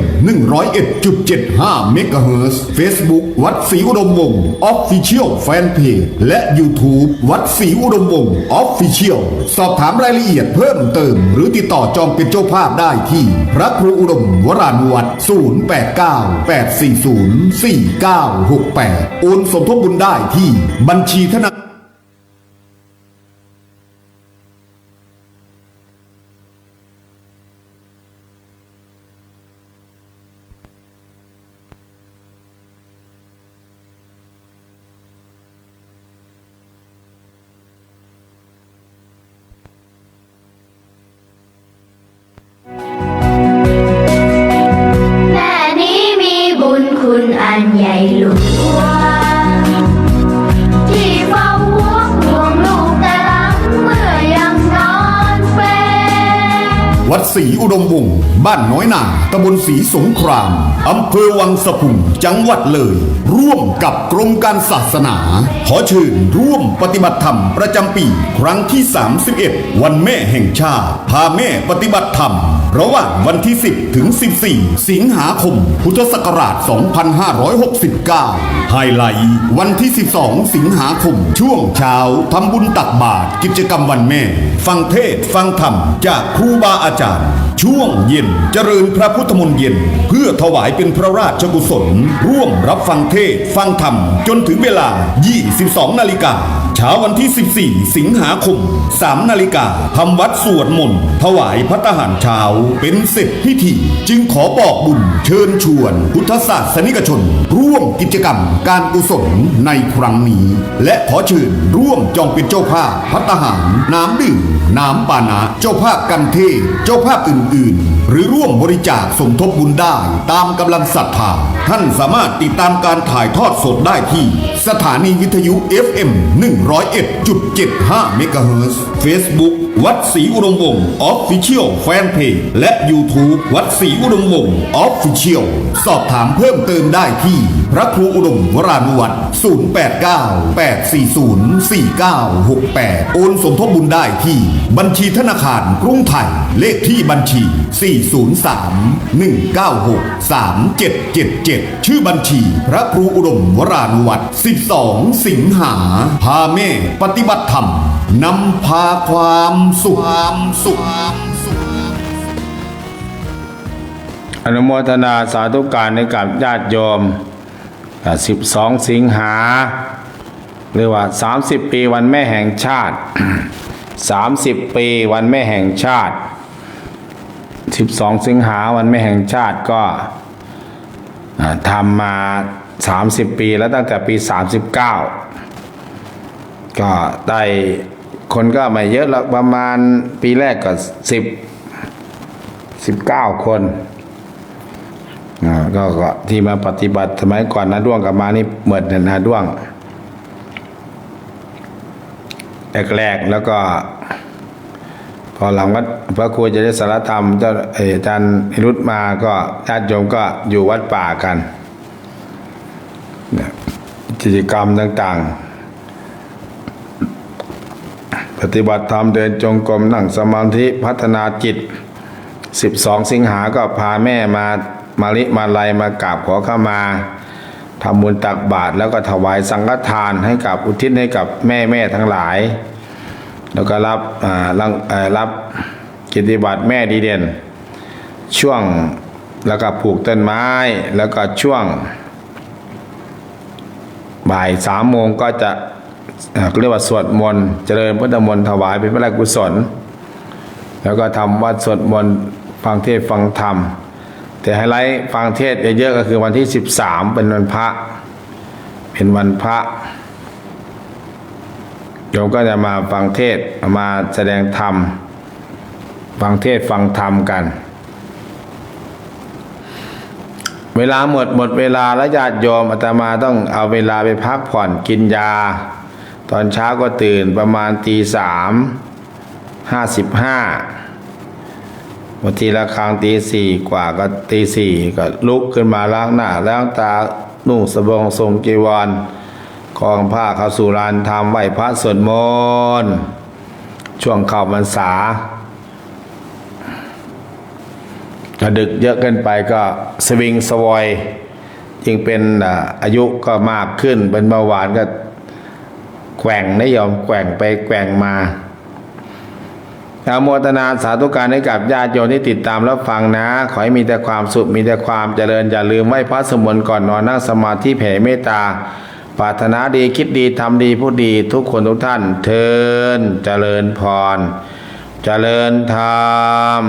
101.75 เมกะเฮิรตซ์ Facebook วัดศรีอุดมวงศ์ Official Fanpage และ YouTube วัดศรีอุดมวงศ์ Official สอบถามรายละเอียดเพิ่มเติมหรือติดต่อจองเป็นเจ้าภาพได้ที่พระครูอุดมวรานุวัตร 089-840-4968 โอนสมทบบุญได้ที่บัญชีธนาคารแม่นี้มีบุญคุณอันใหญ่หลวงที่เฝ้าห่วงลูกแต่หลังเมื่อยังนอนเปร วัดศรีอุดมวงศ์บ้านน้อยนาตำบลศรีสงครามอำเภอวังสะพุงจังหวัดเลยร่วมกับกรมการศาสนาขอเชิญร่วมปฏิบัติธรรมประจำปีครั้งที่ 31 วันแม่แห่งชาติพาแม่ปฏิบัติธรรมระหว่างวันที่ 10 ถึง 14 สิงหาคม พุทธศักราช 2569 ไฮไลท์วันที่ 12 สิงหาคม ช่วงเช้าทำบุญตักบาตรกิจกรรมวันแม่ ฟังเทศน์ฟังธรรมจากครูบาอาจารย์ ช่วงเย็นเจริญพระพุทธมนต์เย็น เพื่อถวายเป็นพระราชกุศล ร่วมรับฟังเทศน์ฟังธรรมจนถึงเวลา 22 นาฬิกา เช้าวันที่ 14 สิงหาคม 3 นาฬิกาทำวัดสวดมนต์ถวายภัตตาหารเช้า เป็นเสร็จพิธีจึงขอบอกบุญเชิญชวนพุทธศาสนิกชน ร่วมกิจกรรมการกุศลในครั้งนี้ และขอเชิญร่วมจองเป็นเจ้าภาพภัตตาหารน้ำดื่มน้ำปานะเจ้าภาพกันเทศเจ้าภาพอื่นๆหรือร่วมบริจาคสมทบบุญได้ตามกำลังศรัทธาท่านสามารถติดตามการถ่ายทอดสดได้ที่สถานีวิทยุ FM 101.75 เมกะเฮิรตซ์ Facebook วัดศรีอุดมวงศ์ Official Fanpage และ YouTube วัดศรีอุดมวงศ์ Official สอบถามเพิ่มเติมได้ที่พระครูอุดมวรานุวัตร 089-840-4968 โอนสมทบบุญได้ที่บัญชีธนาคารกรุงไทยเลขที่บัญชี 403-196-3777 ชื่อบัญชีพระครูอุดมวรานุวัตร 12 สิงหาพาแม่ปฏิบัติธรรมนำพาความสุข อนุโมทนาสาธุการให้กับญาติโยม12 สิงหาหรือว่า30 ปีวันแม่แห่งชาติ 30 ปีวันแม่แห่งชาติ12 สิงหาวันแม่แห่งชาติก็ทำมา30 ปีแล้วตั้งแต่ปี39ก็ได้คนก็ไม่เยอะแล้วประมาณปีแรกก็19 คนก็ที่มาปฏิบัติสมัยก่อนนะด้วงกับมานี่เหมือนนะด้วงแรกๆแล้วก็พอหลังวัดพระครูเจริญสารธรรมเจ้าอาจารย์รุตมาก็ญาติโยมก็อยู่วัดป่ากันกิจกรรมต่างๆปฏิบัติธรรมเดินจงกรมนั่งสมาธิพัฒนาจิต12 สิงหาก็พาแม่มาลัยมากราบขอเข้ามาทำบุญตักบาตรแล้วก็ถวายสังฆทานให้กับอุทิศให้กับแม่ทั้งหลายแล้วก็รับกิจนิบัติแม่ดีเด่นช่วงแล้วก็ปลูกต้นไม้แล้วก็ช่วงบ่าย 3 โมงก็จะเรียกว่าสวดมนต์เจริญพุทธมนต์ถวายเป็นพระราชกุศลแล้วก็ทำวัดสวดมนต์ฟังเทศน์ฟังธรรมแต่ไฮไลท์ฟังเทศน์เยอะๆก็คือวันที่13เป็นวันพระโยมก็จะมาฟังเทศน์มาแสดงธรรมฟังเทศน์ฟังธรรมกันเวลาหมดเวลาแล้วญาติโยมอาตมาต้องเอาเวลาไปพักผ่อนกินยาตอนเช้าก็ตื่นประมาณตี 3:55บางทีละครั้งตี 4 กว่าก็ตี 4ก็ลุกขึ้นมาล้างหน้าล้างตานุ่งสบงทรงจีวรคล้องผ้าเข้าสู่ลานธรรมไหว้พระสวดมนต์ช่วงเข้าพรรษาถ้าดึกเยอะเกินไปก็สวิงสวอยยิ่งเป็นอายุก็มากขึ้นเป็นเบาหวานก็แกว่งไม่ยอมแกว่งไปแกว่งมาอนุโมทนาสาธุการให้กับญาติโยมที่ติดตามรับฟังนะขอให้มีแต่ความสุขมีแต่ความเจริญอย่าลืมไหว้พระสวดมนต์ก่อนนอนนั่งสมาธิแผ่เมตตาปรารถนาดีคิดดีทำดีพูดดีทุกคนทุกท่านเทินเจริญพรเจริญธรรม